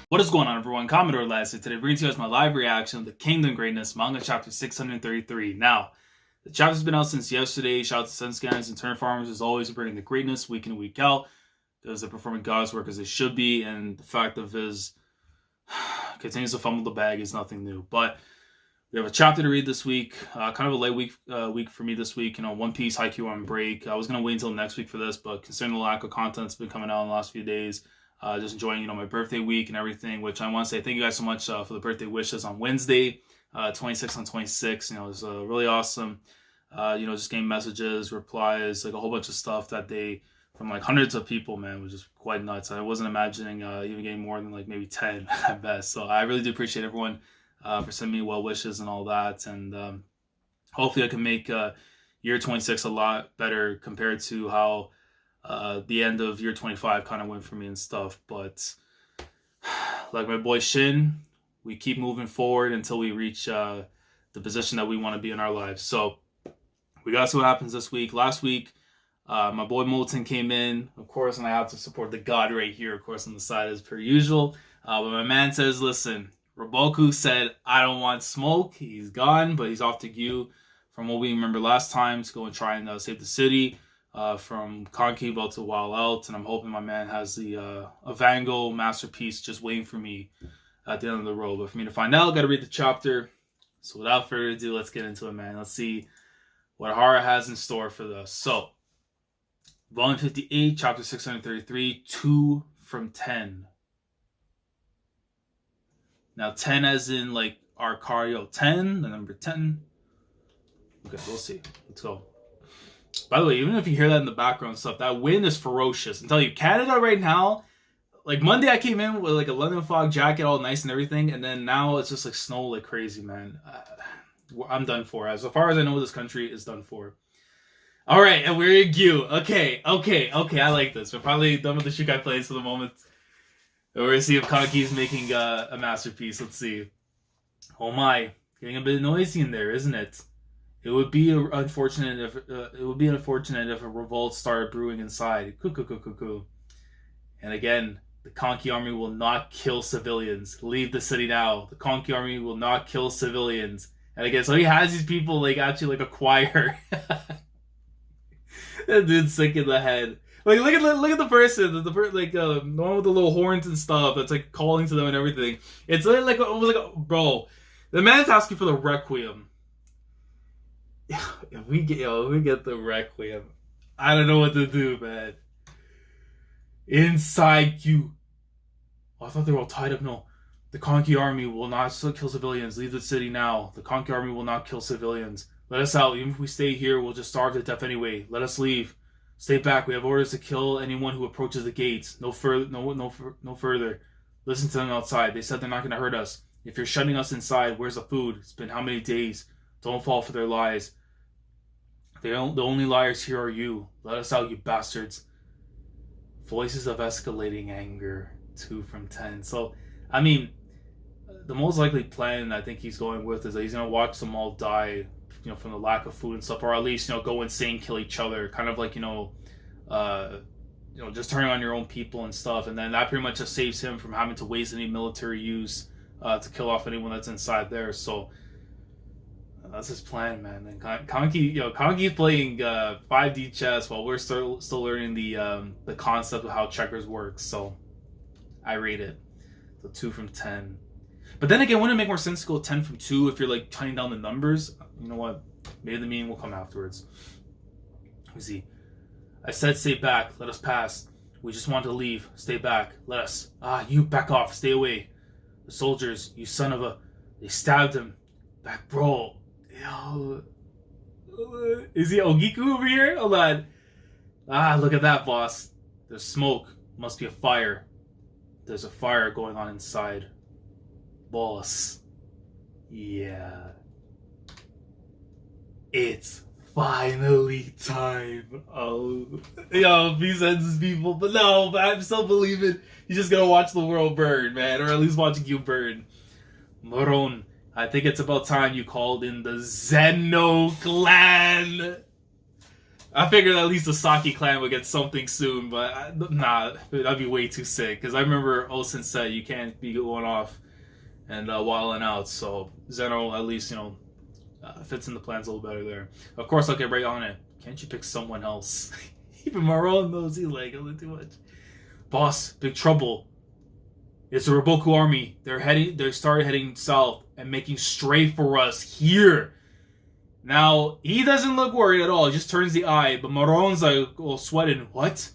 What is going on, everyone? Commodore last year today, bringing to you guys my live reaction to Kingdom Greatness manga chapter 633. Now, the chapter's been out since yesterday. Shout out to Sun Scanners and Turn Farmers as always, bringing the greatness week in and week out. Because they're performing God's work as they should be, and the fact of his continues to fumble the bag is nothing new. But we have a chapter to read this week. Kind of a late week for me this week. One Piece, Haikyuu on break. I was gonna wait until next week for this, but considering the lack of content that's been coming out in the last few days. Just enjoying, my birthday week and everything, which I want to say thank you guys so much for the birthday wishes on Wednesday, 26 on 26. It was really awesome. Just getting messages, replies, like a whole bunch of stuff that from like hundreds of people, man, was just quite nuts. I wasn't imagining even getting more than like maybe 10 at best. So I really do appreciate everyone for sending me well wishes and all that. And hopefully I can make year 26 a lot better compared to how the end of year 25 kind of went for me and stuff. But like my boy Shin, we keep moving forward until we reach the position that we want to be in our lives. So we got to see what happens this week. Last week, my boy Molten came in, of course, and I have to support the god right here, of course, on the side as per usual. But my man says, listen, Ri Boku said, I don't want smoke. He's gone, but he's off to Gyou, from what we remember last time, to go and try and save the city. From Concave to Wild Out, and I'm hoping my man has the Avango masterpiece just waiting for me at the end of the road. But for me to find out, gotta read the chapter. So without further ado, let's get into it, man. Let's see what Hara has in store for us. So, Volume 58, Chapter 633, 2 from 10. Now, 10 as in, like, Arcario 10, the number 10. Okay, we'll see. Let's go. By the way, even if you hear that in the background and stuff, that wind is ferocious. I'm telling you, Canada right now, like Monday I came in with like a London fog jacket, all nice and everything, and then now it's just like snow like crazy, man. I'm done for. As far as I know, this country is done for. All right, and we're in Gyou. Okay, I like this. We're probably done with the Shukai plays for the moment. We're gonna see if Kanki's making a masterpiece. Let's see. Oh my, getting a bit noisy in there, isn't it? It would be unfortunate if a revolt started brewing inside. Cuckoo. And again, the Conky army will not kill civilians. Leave the city now. The Conky army will not kill civilians. And again, so he has these people like actually like a choir. That dude's sick in the head. Like look at the person, the one with the little horns and stuff that's like calling to them and everything. It's like bro, the man's asking for the requiem. If we get the Requiem, I don't know what to do, man. Inside you. Oh, I thought they were all tied up. No. The Conky army will not kill civilians. Leave the city now. The Conky army will not kill civilians. Let us out. Even if we stay here, we'll just starve to death anyway. Let us leave. Stay back. We have orders to kill anyone who approaches the gates. No further. Listen to them outside. They said they're not going to hurt us. If you're shutting us inside, where's the food? It's been how many days? Don't fall for their lies. The only liars here are you. Let us out, you bastards. Voices of escalating anger. 2 from 10. So, I mean, the most likely plan I think he's going with is that he's going to watch them all die, from the lack of food and stuff, or at least, go insane, kill each other. Kind of like, just turning on your own people and stuff. And then that pretty much just saves him from having to waste any military use to kill off anyone that's inside there. So, that's his plan, man. And Kanki's playing 5D chess while we're still learning the concept of how checkers work. So I rate it. So 2 from 10. But then again, wouldn't it make more sense to go 10 from 2 if you're like cutting down the numbers? You know what? Maybe the meaning will come afterwards. Let me see. I said stay back. Let us pass. We just want to leave. Stay back. Let us. You back off. Stay away. The soldiers, you son of a... They stabbed him. Back, bro. Yo, is he Ogiku over here? Hold on. Look at that, boss. There's smoke. Must be a fire. There's a fire going on inside. Boss. Yeah. It's finally time. Oh. Yo, he sends his people. But no, I'm still believing he's just gonna watch the world burn, man. Or at least watch Gyou burn. Moron. I think it's about time you called in the Zeno clan. I figured at least the Saki clan would get something soon, but nah, that'd be way too sick. Because I remember Osen said you can't be going off and wilding out, so Zeno at least, fits in the plans a little better there. Of course, I'll get right on it. Can't you pick someone else? Even Maron knows he's like a little too much. Boss, big trouble. It's the Ri Boku army. They started heading south and making straight for us here. Now, he doesn't look worried at all. He just turns the eye. But Maron's like, all sweating. What?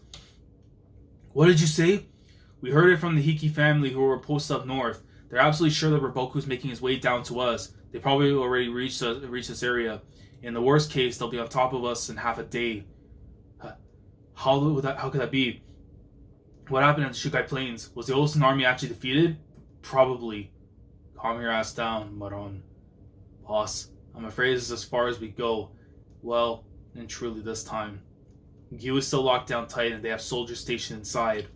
What did you say? We heard it from the Hiki family who were posted up north. They're absolutely sure that Ri Boku's making his way down to us. They probably already reached this area. In the worst case, they'll be on top of us in half a day. How could that be? What happened at the Shukai Plains? Was the Olsen army actually defeated? Probably. Calm your ass down, Maron. Boss, I'm afraid this is as far as we go. Well, and truly this time. Gyou is still locked down tight and they have soldiers stationed inside.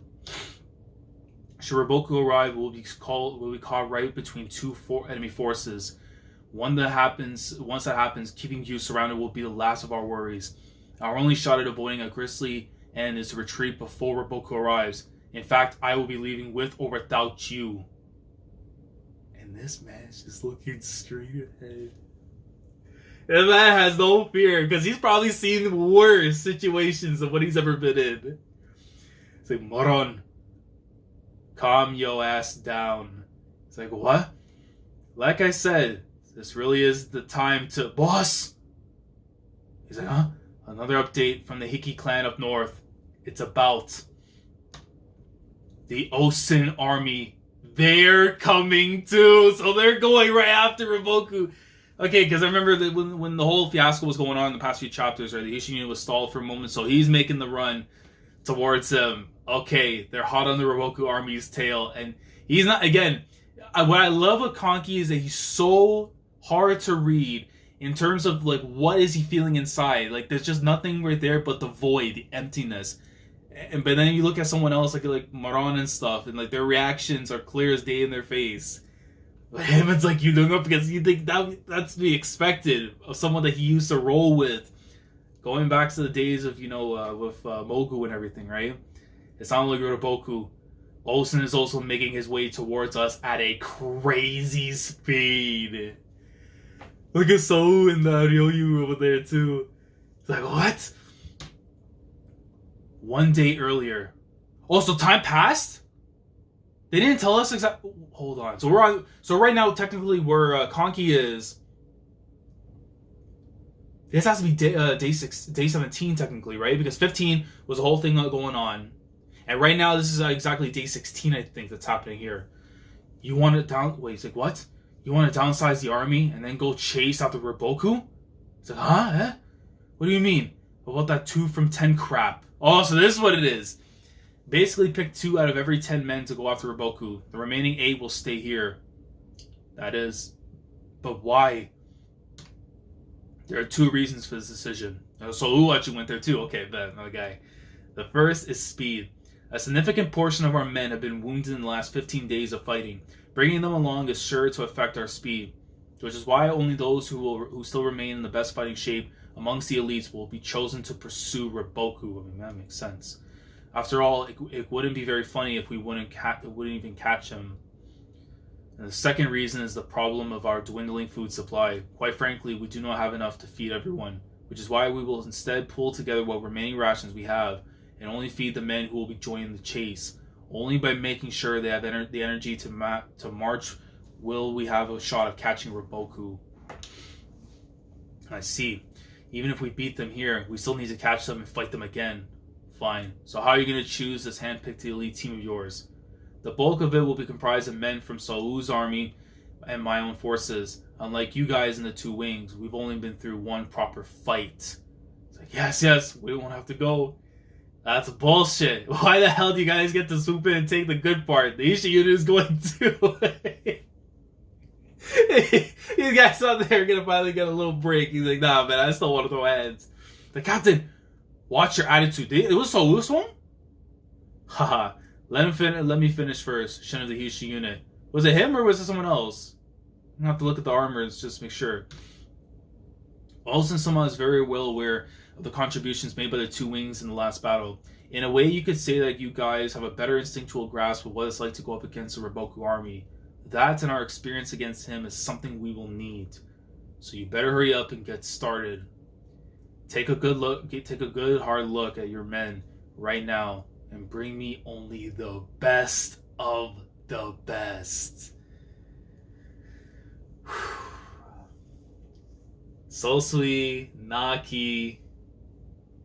Should Ri Boku arrive, we'll be caught right between two enemy forces. Once that happens, keeping Gyou surrounded will be the last of our worries. Our only shot at avoiding a grisly end is to retreat before Ri Boku arrives. In fact, I will be leaving with or without Gyou. And this man's just looking straight ahead. And man has no fear, because he's probably seen worse situations than what he's ever been in. It's like, Moron, calm your ass down. It's like, what? Like I said, this really is the time to... Boss! He's like, huh? Another update from the Hiki clan up north. It's about the Osen army. They're coming too. So they're going right after Ri Boku. Okay, because I remember that when the whole fiasco was going on in the past few chapters, right? The Ishii was stalled for a moment, so he's making the run towards him. Okay, they're hot on the Ri Boku army's tail, and he's not. Again, what I love with Kanki is that he's so hard to read in terms of like what is he feeling inside. Like there's just nothing right there but the void, the emptiness. But then you look at someone else like Maron and stuff, and like their reactions are clear as day in their face. But him, it's like you look up because you think that's to be expected of someone that he used to roll with, going back to the days of with Mogu and everything, right? It's not only Ri Boku. Osen is also making his way towards us at a crazy speed. Look at Sou and Ryoyu over there too. It's like, what? 1 day earlier. Oh, so time passed? They didn't tell us exactly. Hold on. So we're on. So right now, technically, where Kanki is. This has to be day 17 technically, right? Because 15 was the whole thing going on, and right now this is exactly day 16. I think that's happening here. You want to down? Wait, it's like what? You want to downsize the army and then go chase after Ri Boku? It's like, huh? Eh? What do you mean? What about that 2 from 10 crap? Oh, so this is what it is. Basically, pick 2 out of every 10 men to go after Ri Boku. The remaining 8 will stay here. That is. But why? There are 2 reasons for this decision. So who actually went there too? Okay, then, okay. The first is speed. A significant portion of our men have been wounded in the last 15 days of fighting. Bringing them along is sure to affect our speed, which is why only those who still remain in the best fighting shape amongst the elites will be chosen to pursue Ri Boku. I mean, that makes sense. After all, it wouldn't be very funny if we wouldn't even catch him. And the second reason is the problem of our dwindling food supply. Quite frankly, we do not have enough to feed everyone, which is why we will instead pull together what remaining rations we have and only feed the men who will be joining the chase. Only by making sure they have the energy to march will we have a shot of catching Ri Boku. I see. Even if we beat them here, we still need to catch them and fight them again. Fine. So how are you going to choose this hand-picked elite team of yours? The bulk of it will be comprised of men from Sou's army and my own forces. Unlike you guys in the 2 wings, we've only been through 1 proper fight. It's like, yes, we won't have to go. That's bullshit. Why the hell do you guys get to swoop in and take the good part? The Ishii unit is going to. These guys out there are going to finally get a little break. He's like, nah, man, I still want to throw hands. The captain, watch your attitude. It was Sou's one? Haha. Let me finish first. Shin of the Ishii unit. Was it him or was it someone else? I'm going to have to look at the armor and just make sure. Olsen-sama is very well aware of the contributions made by the two wings in the last battle. In a way, you could say that you guys have a better instinctual grasp of what it's like to go up against a Ri Boku army. That and our experience against him is something we will need. So you better hurry up and get started. Take a good hard look at your men right now and bring me only the best of the best. Sosui, Naki,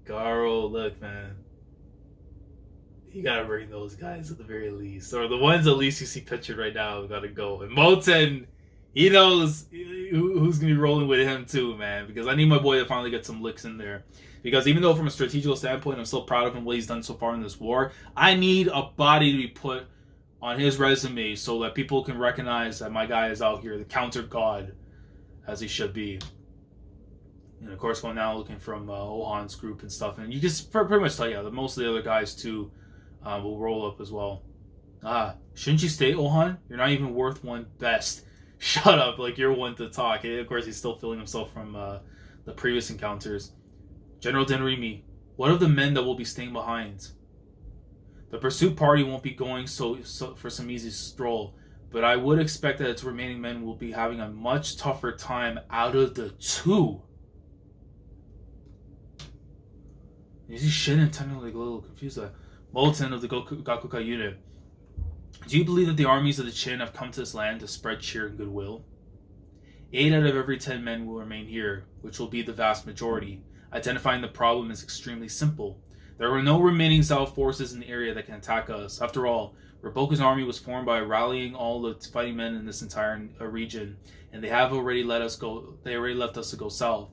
Garo, look, man. You gotta bring those guys at the very least. Or the ones at least you see pictured right now gotta go. And Moten, he knows who's gonna be rolling with him too, man. Because I need my boy to finally get some licks in there. Because even though from a strategical standpoint, I'm so proud of him, what he's done so far in this war, I need a body to be put on his resume so that people can recognize that my guy is out here, the counter god, as he should be. And of course, going now looking from Ohan's group and stuff. And you can pretty much tell, yeah, that most of the other guys too will roll up as well. Shouldn't you stay, Ohan? You're not even worth one best. Shut up, like you're one to talk. And of course, he's still feeling himself from the previous encounters. General Denrimi, what of the men that will be staying behind? The pursuit party won't be going so for some easy stroll, but I would expect that its remaining men will be having a much tougher time out of the two. Is he Shin and technically a little confused? Molten of the Gakuka unit. Do you believe that the armies of the Chin have come to this land to spread cheer and goodwill? 8 out of every 10 men will remain here, which will be the vast majority. Identifying the problem is extremely simple. There are no remaining Zhao forces in the area that can attack us. After all, Ri Boku's army was formed by rallying all the fighting men in this entire region, and they have already let us go. They already left us to go south.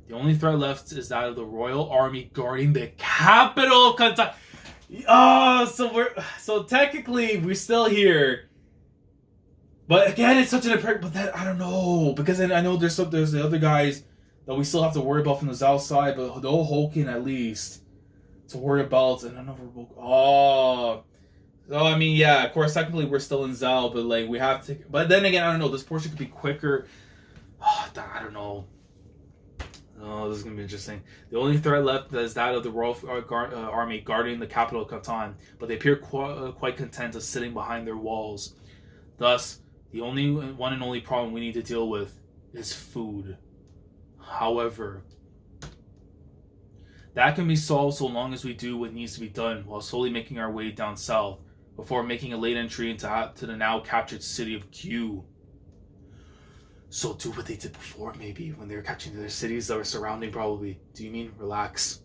The only threat left is that of the royal army guarding the capital of Kantan. So technically we're still here, but again, it's such an apparent. But that I don't know, because then I know there's the other guys that we still have to worry about from the south side, but the Hoken at least to worry about, and another book. So I mean, yeah, of course, technically we're still in Zhao, but like we have to. But then again, I don't know. This portion could be quicker. I don't know. Oh, this is gonna be interesting. The only threat left is that of the royal army guarding the capital of Kantan, but they appear quite content of sitting behind their walls. Thus, the one and only problem we need to deal with is food. However, that can be solved so long as we do what needs to be done while slowly making our way down south before making a late entry into the now captured city of Gyou. So do what they did before, maybe, when they were capturing their cities that were surrounding, probably. Do you mean relax?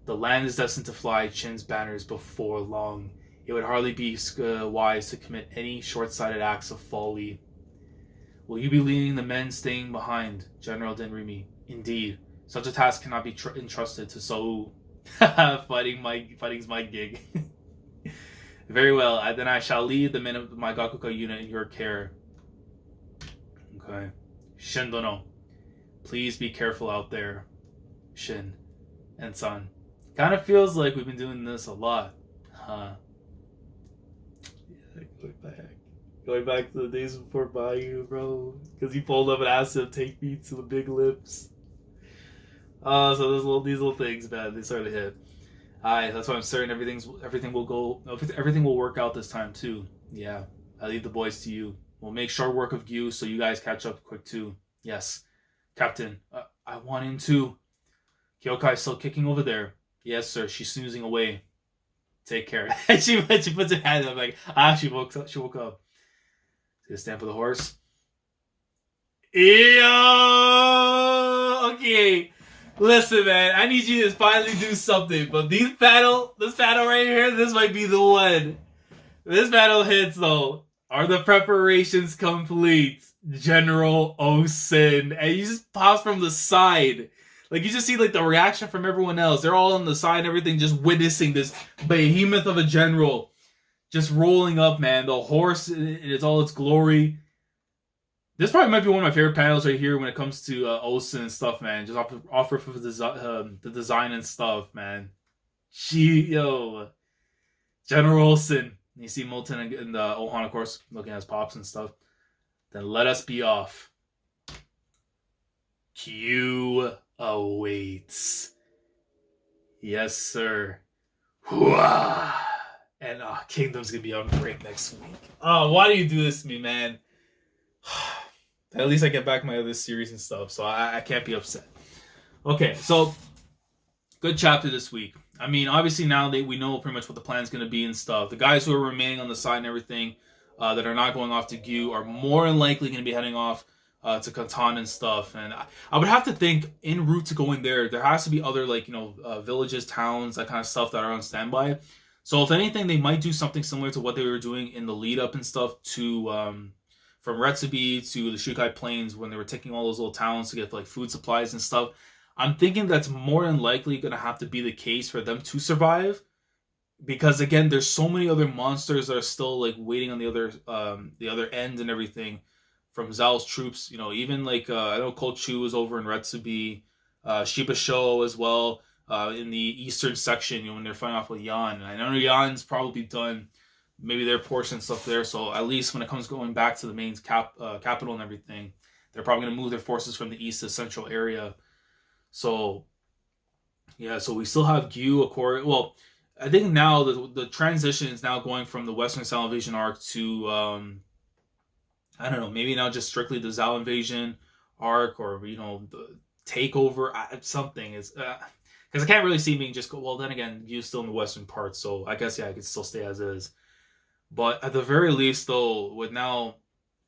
The land is destined to fly Chin's banners before long. It would hardly be wise to commit any short-sighted acts of folly. Will you be leading the men staying behind, General Denrimi? Indeed. Such a task cannot be entrusted to Sou. Fighting's my gig. Very well, then I shall lead the men of my Gakuka unit in your care. Okay. Shin Dono, please be careful out there. Shin and San. Kind of feels like we've been doing this a lot. Huh. Yeah, going back to the days before Bayou, bro. Because he pulled up and asked him to take me to the big lips. So there's these little things, man. They sort of hit. Alright, that's why I'm certain everything will work out this time too. Yeah, I leave the boys to you. We'll make short work of Gyou so you guys catch up quick too. Yes, Captain. I want in too. Kyokai's still kicking over there. Yes, sir. She's snoozing away. Take care. she puts her hand up like, she woke up. See the stamp of the horse? Ew! Okay. Listen, man. I need you to finally do something. But this battle right here, this might be the one. This battle hits though. Are the preparations complete, General Osin? And you just pause from the side. Like, you just see, like, the reaction from everyone else. They're all on the side and everything, just witnessing this behemoth of a general just rolling up, man. The horse in its all its glory. This probably might be one of my favorite panels right here when it comes to Osin and stuff, man. Just off of the design and stuff, man. General Osin. You see Molten and Ohan, of course, looking at his pops and stuff. Then let us be off. Gyou awaits. Yes, sir. Hooah! And Kingdom's gonna be on break next week. Oh, why do you do this to me, man? At least I get back my other series and stuff, so I can't be upset. Okay, so good chapter this week. I mean, obviously now that we know pretty much what the plan's gonna be and stuff, the guys who are remaining on the side and everything that are not going off to Gyou are more than likely gonna be heading off to Kantan and stuff. And I would have to think en route to going there has to be other villages, towns, that kind of stuff that are on standby. So if anything, they might do something similar to what they were doing in the lead up and stuff to from Retsubi to the Shukai Plains when they were taking all those little towns to get like food supplies and stuff. I'm thinking that's more than likely going to have to be the case for them to survive, because again, there's so many other monsters that are still like waiting on the other end and everything from Zhao's troops. You know, even like I know Cold Chu is over in Retsubi, Shiba Sho as well. In the eastern section, you know, when they're fighting off with Yan. And I know Yan's probably done maybe their portion and stuff there, so at least when it comes going back to the main capital and everything, they're probably going to move their forces from the east to the central area. So, yeah, so we still have Gyou, of course. Well, I think now the transition is now going from the Western Zhao invasion arc to, I don't know, maybe now just strictly the Zhao invasion arc, or, you know, the takeover, something is... Because I can't really see me just go, well, then again, Gyou's still in the western part, so I guess, yeah, I could still stay as is. But at the very least, though, with now,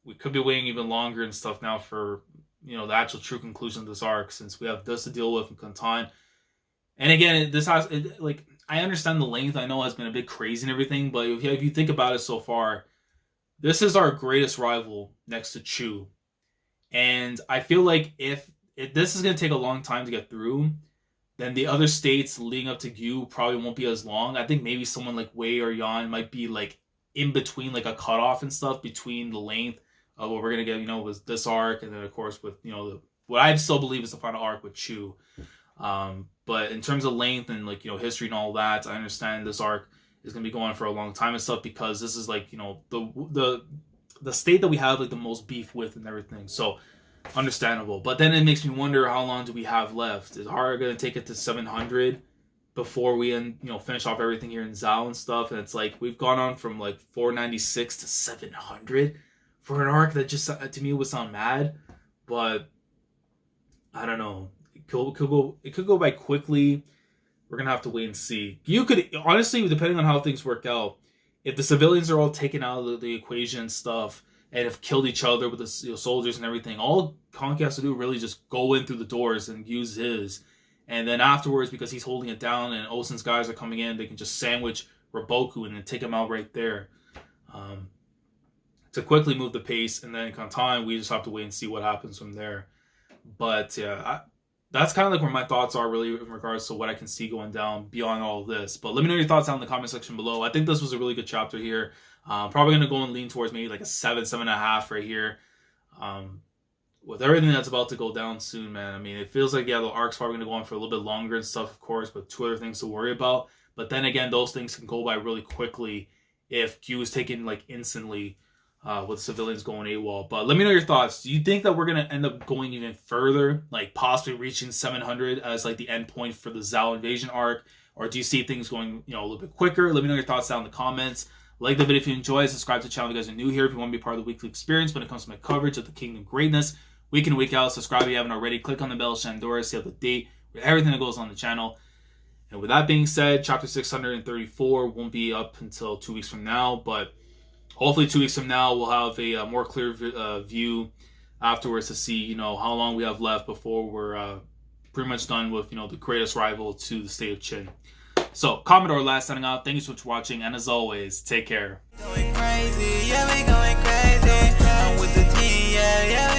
we could be waiting even longer and stuff now for, you know, the actual true conclusion of this arc, since we have this to deal with in Kantan. And again, I understand the length, I know has been a bit crazy and everything, but if you think about it so far, this is our greatest rival next to Chu. And I feel like if this is going to take a long time to get through, then the other states leading up to Gyou probably won't be as long. I think maybe someone like Wei or Yan might be like in between, like a cutoff and stuff between the length of what we're gonna get, you know, with this arc, and then of course with, you know, what I still believe is the final arc with Chu. But in terms of length and like, you know, history and all that, I understand this arc is gonna be going on for a long time and stuff, because this is like, you know, the state that we have like the most beef with and everything. So understandable. But then it makes me wonder, how long do we have left? Is Hara going to take it to 700 before we finish off everything here in Zhao and stuff? And it's like we've gone on from like 496 to 700 for an arc that just to me would sound mad. But I don't know. It could go by quickly. We're gonna have to wait and see. You could honestly, depending on how things work out, if the civilians are all taken out of the equation and stuff, and have killed each other with the soldiers and everything, all Konki has to do really just go in through the doors and use his. And then afterwards, because he's holding it down and Osen's guys are coming in, they can just sandwich Ri Boku and then take him out right there. To quickly move the pace. And then Kantan, we just have to wait and see what happens from there. But yeah, that's kind of like where my thoughts are really in regards to what I can see going down beyond all of this. But let me know your thoughts down in the comment section below. I think this was a really good chapter here. Probably going to go and lean towards maybe like a 7.5 right here. With everything that's about to go down soon, man. I mean, it feels like, yeah, the arc's probably going to go on for a little bit longer and stuff, of course, with 2 other things to worry about. But then again, those things can go by really quickly if Gyou is taken like instantly with civilians going AWOL. But let me know your thoughts. Do you think that we're going to end up going even further, like possibly reaching 700 as like the end point for the Zhao invasion arc? Or do you see things going, you know, a little bit quicker? Let me know your thoughts down in the comments. Like the video if you enjoy, subscribe to the channel if you guys are new here. If you want to be part of the weekly experience when it comes to my coverage of the Kingdom greatness, week in, week out, subscribe if you haven't already. Click on the bell, Shandora, see up the date with everything that goes on the channel. And with that being said, chapter 634 won't be up until 2 weeks from now, but hopefully 2 weeks from now we'll have a more clear view afterwards to see, you know, how long we have left before we're pretty much done with, you know, the greatest rival to the state of Qin. So, Commodore last signing out. Thank you so much for watching, and as always, take care. Going crazy, yeah, we going crazy. I'm with the team, yeah, yeah.